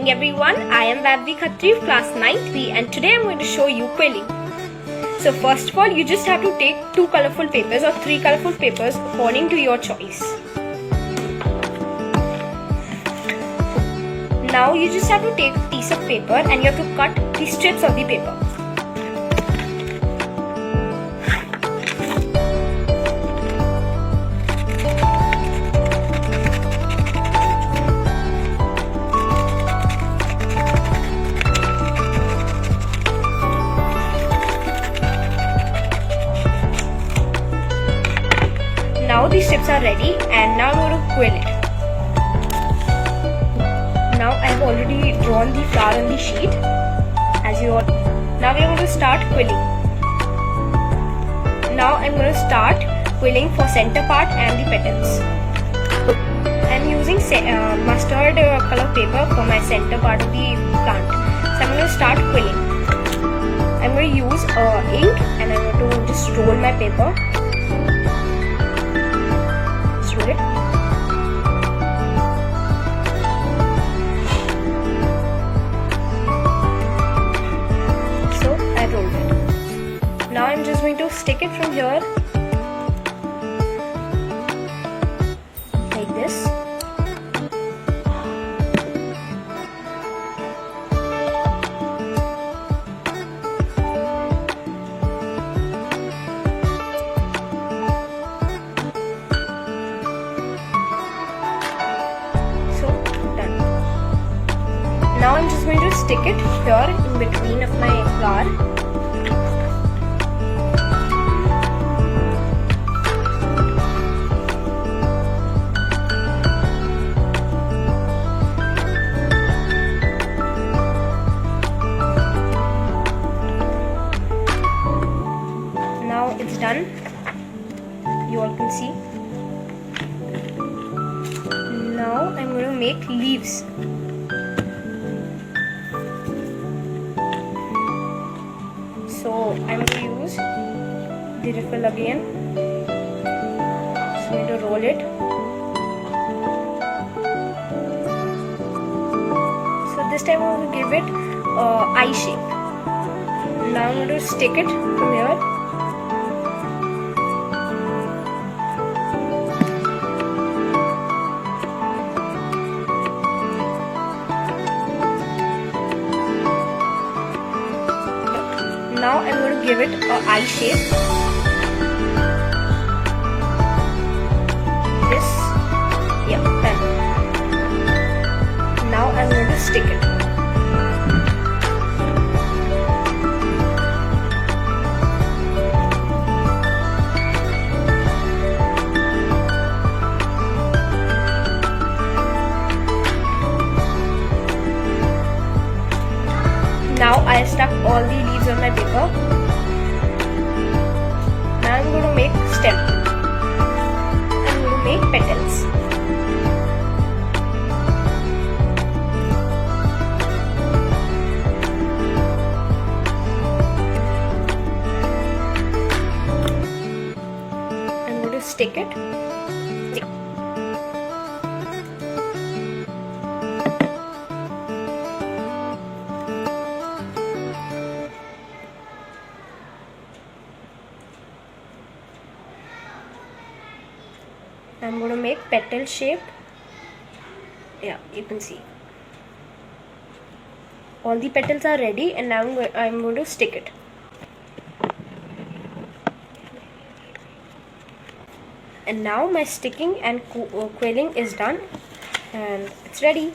morning everyone, I am Vaibhavi Khattry, class 9th B, and today I am going to show you quilling. So first of all, you just have to take 2 colorful papers or 3 colorful papers according to your choice. Now you just have to take a piece of paper and you have to cut the strips of the paper. Now the strips are ready and now I'm going to quill it. Now I have already drawn the flower on the sheet. Now we are going to start quilling. Now I'm going to start quilling for center part and the petals. I'm using mustard color paper for my center part of the plant. So I'm going to start quilling. I'm going to use ink and I'm going to just roll my paper. It. So I rolled it. Now I'm just going to stick it from here like this. Now I'm just going to stick it here in between of my flower. Now it's done. You all can see. Now I'm going to make leaves. So I'm going to use the refill again. Just going to roll it. So this time I'm going to give it eye shape. Now I'm going to stick it from here. Now I'm going to give it an eye shape. This, yeah, done. Now I'm going to stick it. Now I stuck all the leaves on my paper. Now I'm going to make stem. I'm going to make petals. I'm going to stick it. I'm going to make petal shape. Yeah, you can see. All the petals are ready and now I'm going to stick it. And now my sticking and quilling is done and it's ready.